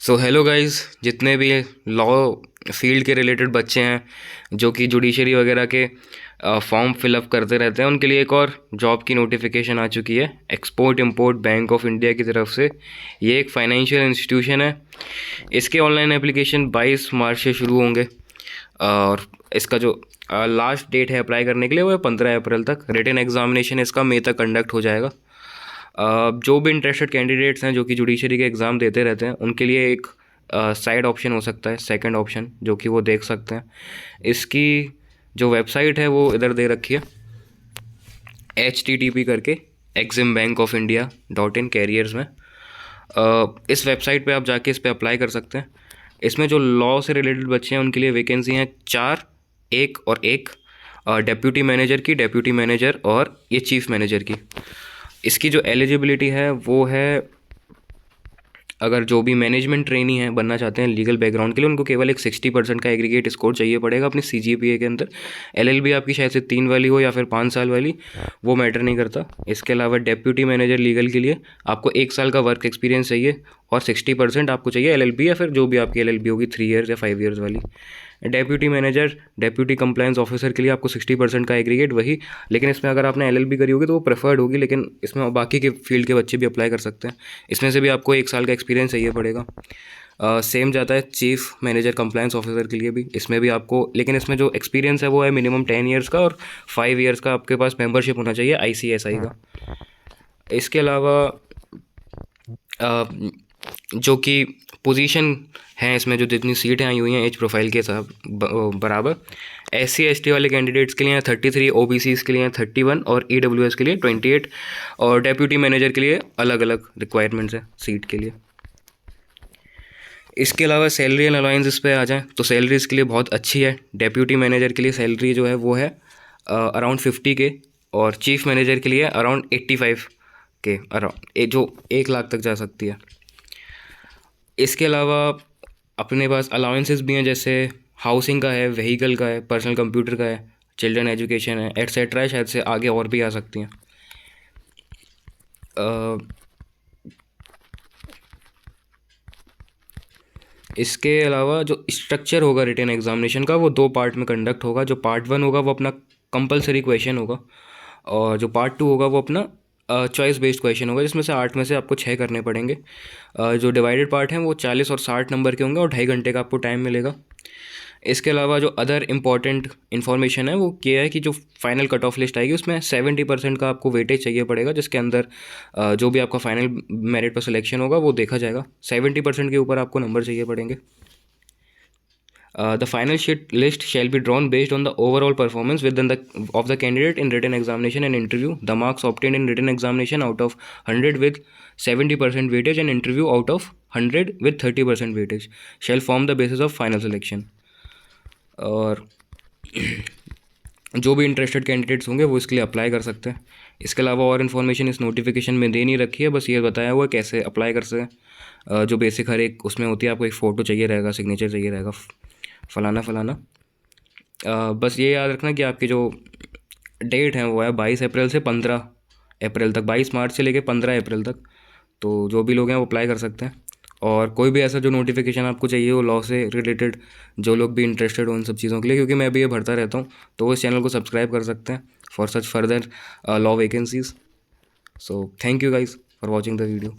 So hello guys, जितने भी law field के रिलेटेड बच्चे हैं जो कि जुडिशरी वगैरह के फॉर्म फिलअप करते रहते हैं, उनके लिए एक और जॉब की नोटिफिकेशन आ चुकी है export import bank of India की तरफ से। ये एक फाइनेंशियल इंस्टीट्यूशन है। इसके ऑनलाइन एप्लीकेशन 22 मार्च से शुरू होंगे और इसका जो लास्ट डेट है अप्लाई करने के लिए वो है 15 अप्रैल तक। रिटन एग्जामिनेशन इसका मई तक कंडक्ट हो जाएगा। जो भी इंटरेस्टेड कैंडिडेट्स हैं जो कि जुडिशरी के एग्ज़ाम देते रहते हैं, उनके लिए एक साइड ऑप्शन हो सकता है, सेकंड ऑप्शन, जो कि वो देख सकते हैं। इसकी जो वेबसाइट है वो इधर दे रखी है, http करके eximbankofIndia.in कैरियर्स में। इस वेबसाइट पे आप जाके इस पे अप्लाई कर सकते हैं। इसमें जो लॉ से रिलेटेड बच्चे हैं उनके लिए वैकेंसी हैं 4, 1 और 1, डेप्यूटी मैनेजर की, डेप्यूटी मैनेजर और ये चीफ मैनेजर की। इसकी जो एलिजिबिलिटी है वो है, अगर जो भी मैनेजमेंट ट्रेनी है बनना चाहते हैं लीगल बैकग्राउंड के लिए, उनको केवल एक 60% का एग्रीगेट स्कोर चाहिए पड़ेगा अपनी CGPA के अंदर। LLB आपकी शायद से 3 वाली हो या फिर 5 साल वाली, वो मैटर नहीं करता। इसके अलावा डेप्यूटी मैनेजर लीगल के लिए आपको 1 साल का वर्क एक्सपीरियंस चाहिए और 60% आपको चाहिए LLB या फिर जो भी आपकी LLB होगी 3 ईयर्स या 5 ईयर्स वाली। Deputy manager, deputy compliance officer के लिए आपको 60% का एग्रीगेट वही, लेकिन इसमें अगर आपने LLB करी होगी तो वो प्रेफर्ड होगी, लेकिन इसमें बाकी के फील्ड के बच्चे भी अप्लाई कर सकते हैं। इसमें से भी आपको 1 साल का एक्सपीरियंस चाहिए पड़ेगा। सेम जाता है चीफ मैनेजर कंप्लायंस ऑफिसर के लिए भी। इसमें भी आपको, लेकिन इसमें जो एक्सपीरियंस है वो है मिनिमम 10 ईयर्स का और 5 ईयर्स का आपके पास मेंबरशिप होना चाहिए ICSI का। इसके अलावा जो कि पोजीशन हैं इसमें, जो जितनी सीटें आई हुई हैं एज प्रोफाइल के साथ बराबर, SC ST वाले कैंडिडेट्स के लिए 33, OBCs के लिए 31 और EWS के लिए 28 और डेप्यूटी मैनेजर के लिए अलग अलग रिक्वायरमेंट्स हैं सीट के लिए। इसके अलावा सैलरी एंड अलाउंस इस पे आ जाएँ तो सैलरी इसके लिए बहुत अच्छी है। डेप्यूटी मैनेजर के लिए सैलरी जो है वो है अराउंड 50K और चीफ मैनेजर के लिए अराउंड 85K, अराउंड जो 1 लाख तक जा सकती है। इसके अलावा अपने पास अलाउंसेस भी हैं, जैसे हाउसिंग का है, व्हीकल का है, पर्सनल कंप्यूटर का है, चिल्ड्रन एजुकेशन है, एट्सेट्रा। शायद से आगे और भी आ सकती हैं। इसके अलावा जो स्ट्रक्चर होगा रिटन एग्जामिनेशन का वो 2 पार्ट में कंडक्ट होगा। जो पार्ट 1 होगा वो अपना कंपलसरी क्वेश्चन होगा और जो पार्ट 2 होगा वो अपना चॉइस बेस्ड क्वेश्चन होगा, जिसमें से 8 में से आपको 6 करने पड़ेंगे। जो डिवाइडेड पार्ट हैं वो 40 और 60 नंबर के होंगे और 2.5 घंटे का आपको टाइम मिलेगा। इसके अलावा जो अदर इम्पॉर्टेंट इन्फॉर्मेशन है वो क्या है कि जो फाइनल कट ऑफ लिस्ट आएगी उसमें 70% का आपको वेटेज चाहिए पड़ेगा, जिसके अंदर जो भी आपका फाइनल मेरिट पर सिलेक्शन होगा वो देखा जाएगा। 70% के ऊपर आपको नंबर चाहिए पड़ेंगे। The final sheet list shall be drawn based on the overall performance of the candidate in written examination and interview. The marks obtained in written examination out of 100 with 70% weightage and interview out of 100 with 30% weightage shall form the basis of final selection. और जो भी interested candidates होंगे वो इसके लिए apply कर सकते हैं। इसके अलावा और इन्फॉर्मेशन इस नोटिफिकेशन में दे नहीं रखी है, बस ये बताया हुआ है कैसे अप्लाई कर सकते हैं। जो बेसिक हर एक उसमें होती है, आपको एक फ़ोटो चाहिए रहेगा, सिग्नेचर चाहिए रहेगा, फलाना फलाना। बस ये याद रखना कि आपकी जो डेट है वो है 22 अप्रैल से 15 अप्रैल तक, 22 मार्च से लेकर 15 अप्रैल तक। तो जो भी लोग हैं वो अप्लाई कर सकते हैं। और कोई भी ऐसा जो नोटिफिकेशन आपको चाहिए हो लॉ से रिलेटेड, जो लोग भी इंटरेस्टेड हो इन सब चीज़ों के लिए, क्योंकि मैं भी ये भरता रहता हूँ, तो वो इस चैनल को सब्सक्राइब कर सकते हैं for such further law vacancies. So thank you guys for watching the video.